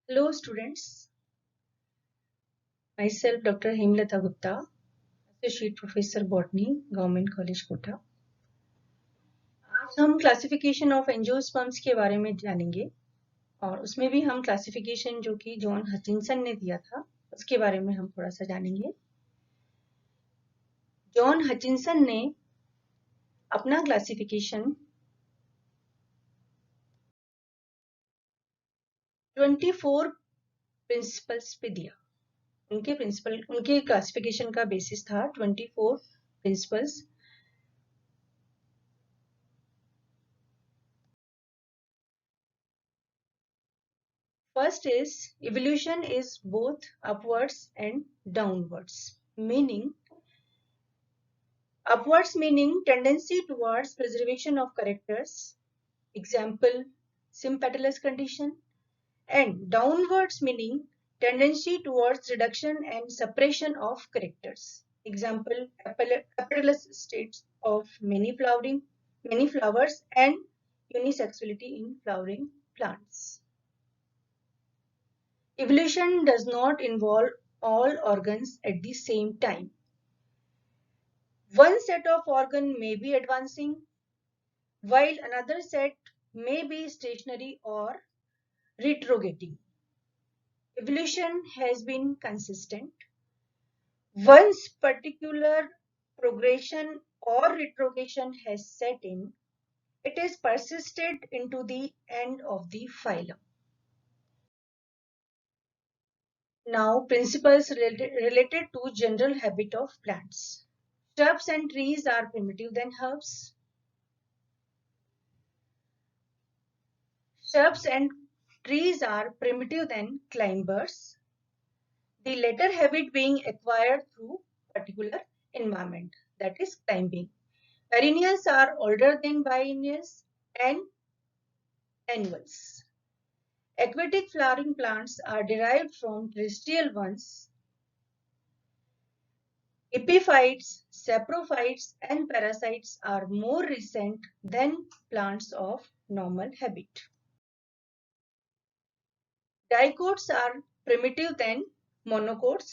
Hello students, myself Dr. Hemlata Gupta, Associate Professor Botany, Government College Kota. आज हम classification of angiosperms के बारे में जानेंगे और उसमें भी हम क्लासिफिकेशन जो कि जॉन हचिंसन ने दिया था उसके बारे में हम थोड़ा सा जानेंगे। जॉन हचिंसन ने अपना क्लासिफिकेशन 24 प्रिंसिपल्स पे दिया। उनके क्लासिफिकेशन का बेसिस था 24 principles. First is evolution is both upwards and downwards, meaning upwards meaning tendency towards preservation of characters, example sympatalous condition, and downwards meaning tendency towards reduction and suppression of characters, example capitalist states of many flowers and unisexuality in flowering plants. Evolution does not involve all organs at the same time. One set of organs may be advancing, while another set may be stationary or retrograding. Evolution has been consistent. Once particular progression or retrogression has set in, it is persisted into the end of the phylum. Now, principles related to general habit of plants. Shrubs and trees are primitive than herbs. Shrubs and trees are primitive than climbers. The latter habit being acquired through particular environment, that is climbing. Perennials are older than biennials and annuals. Aquatic flowering plants are derived from terrestrial ones. Epiphytes, saprophytes, and parasites are more recent than plants of normal habit. Dicots are primitive than monocots.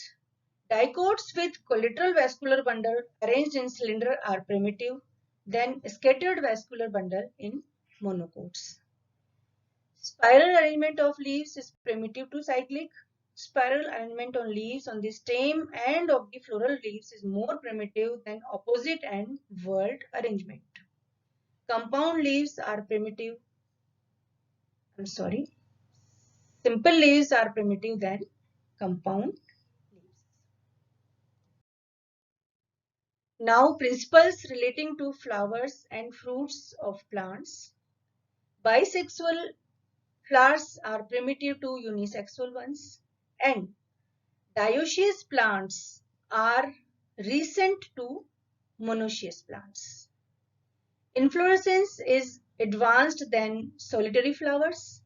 Dicots with collateral vascular bundle arranged in cylinder are primitive than scattered vascular bundle in monocots. Spiral arrangement of leaves is primitive to cyclic. Spiral arrangement on leaves on the stem and of the floral leaves is more primitive than opposite and whorled arrangement. Compound leaves are primitive. Simple leaves are primitive than compound leaves. Now, principles relating to flowers and fruits of plants. Bisexual flowers are primitive to unisexual ones, and dioecious plants are recent to monoecious plants. Inflorescence is advanced than solitary flowers.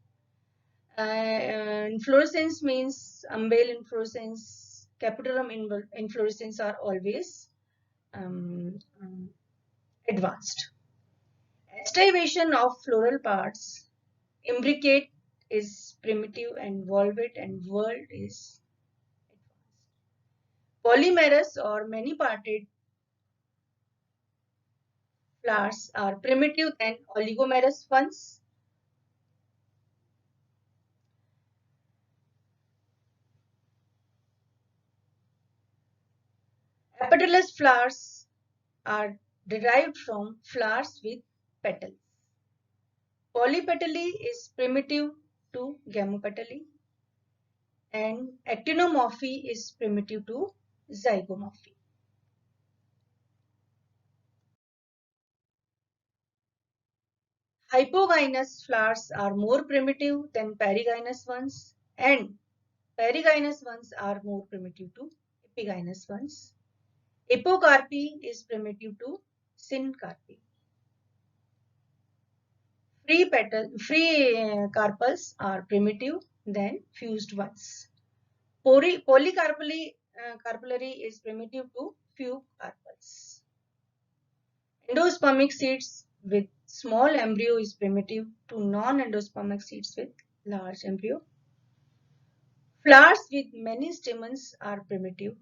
Inflorescence means umbel inflorescence, capitulum inflorescence are always advanced. Estivation of floral parts, imbricate is primitive and volvate and whorled is advanced. Polymerous or many-parted flowers are primitive than oligomerous ones. Petalous flowers are derived from flowers with petals. Polypetally is primitive to gamopetally, and actinomorphy is primitive to zygomorphy. Hypogynous flowers are more primitive than perigynous ones, and perigynous ones are more primitive to epigynous ones. Apocarpy is primitive to syncarpy. Free carpels are primitive than fused ones. Polycarpally carpellary is primitive to few carpels. Endospermic seeds with small embryo is primitive to non-endospermic seeds with large embryo. Flowers with many stamens are primitive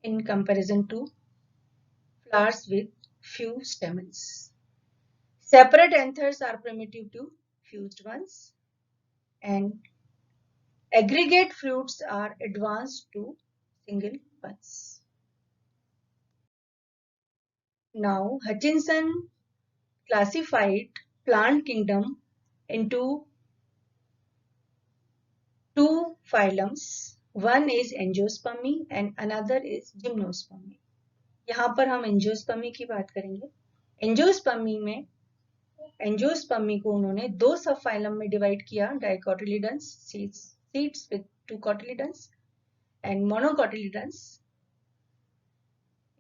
in comparison to flowers with few stamens. Separate anthers are primitive to fused ones, and aggregate fruits are advanced to single ones. Now, Hutchinson classified plant kingdom into two phylums. One is Angiospermy and another is Gymnospermy. यहाँ पर हम angiospermae की बात करेंगे. Angiospermae को उन्होंने दो सब फाइलम में डिवाइड किया, dicotyledons seeds with two cotyledons and monocotyledons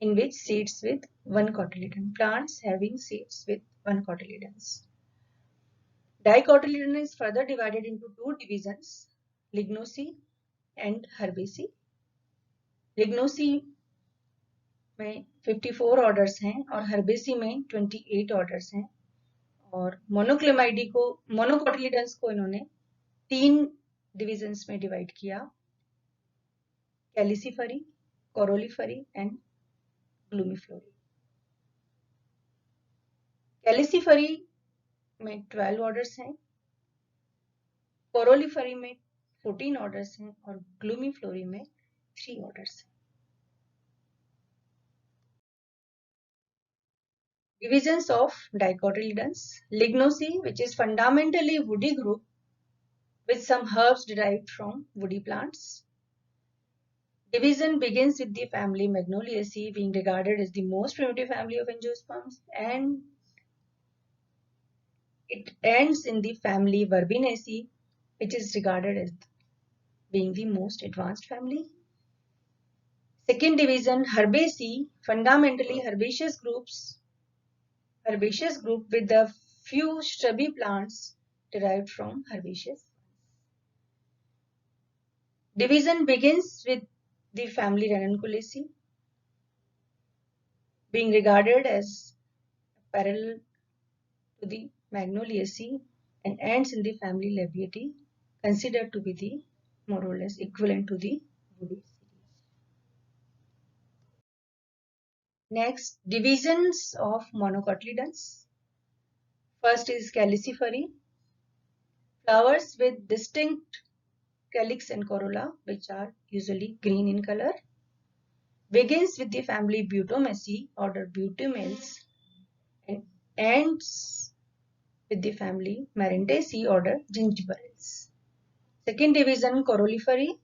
in which seeds with one cotyledon, plants having seeds with one cotyledons. Dicotyledon is further divided into two divisions, Lignocae and Herbaceae. Lignocae में 54 orders हैं और Herbaceae में 28 orders हैं, और मोनोकोटिलिडन्स को इन्होंने तीन divisions में डिवाइड किया, कैलिसिफरी, कोरोलिफरी एंड ग्लूमीफ्लोरी. कैलिसिफरी में 12 ऑर्डर्स हैं, कोरोलिफरी में 14 ऑर्डर्स हैं और ग्लूमीफ्लोरी में 3 ऑर्डर्स हैं. Divisions of dicotyledons. Lignocae, which is fundamentally woody group with some herbs derived from woody plants. Division begins with the family Magnoliaceae, being regarded as the most primitive family of angiosperms, and it ends in the family Verbinaceae, which is regarded as being the most advanced family. Second division, Herbaceae, fundamentally herbaceous group with a few shrubby plants derived from herbaceous. Division begins with the family Ranunculaceae, being regarded as parallel to the Magnoliaceae, and ends in the family Labiatae, considered to be the more or less equivalent to the woody series. Next, divisions of monocotyledons. First is Caliciferae, flowers with distinct calyx and corolla, which are usually green in color. Begins with the family Butomaceae, order Butymeles, and ends with the family Marentaceae, order Gingiberales. Second division, Coroliferae,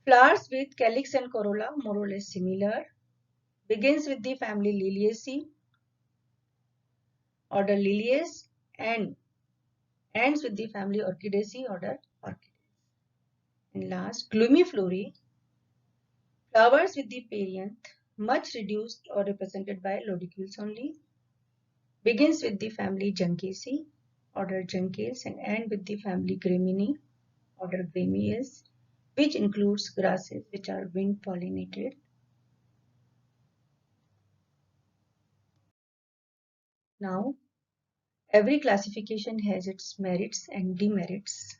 flowers with calyx and corolla more or less similar. Begins with the family Liliaceae, order Liliaceae, and ends with the family Orchidaceae, order Orchidaceae. And last, Glumiflorae, flowers with the perianth, much reduced or represented by lodicules only. Begins with the family Juncaceae, order Juncales, and end with the family Gramineae, order Gramiaceae, which includes grasses which are wind pollinated. Now, every classification has its merits and demerits,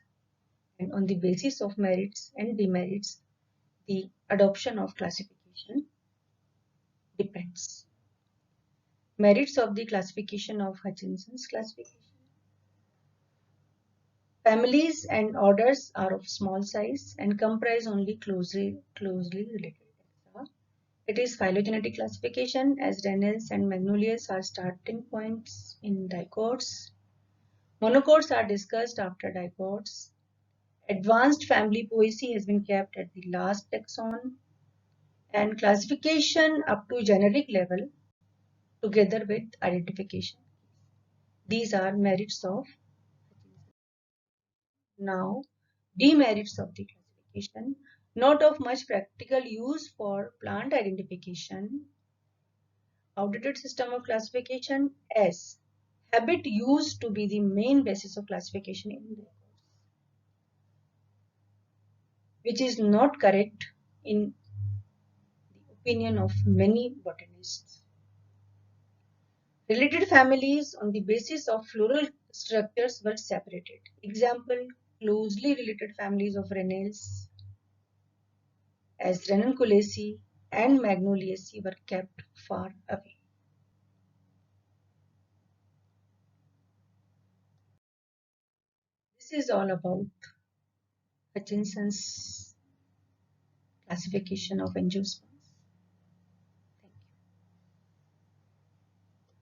and on the basis of merits and demerits, the adoption of classification depends. Merits of the classification of Hutchinson's classification. Families and orders are of small size and comprise only closely related taxa. It is phylogenetic classification, as Reynolds and Magnolius are starting points in dicots. Monocots are discussed after dicots. Advanced family poesy has been kept at the last taxon, and classification up to generic level together with identification. These are merits of. Now, demerits of the classification. Not of much practical use for plant identification. Outdated system of classification, as habit used to be the main basis of classification in records, which is not correct in the opinion of many botanists. Related families on the basis of floral structures were separated. Example, closely related families of renales, as Ranunculaceae and Magnoliaceae were kept far away. This is all about Hutchinson's classification of angiosperms.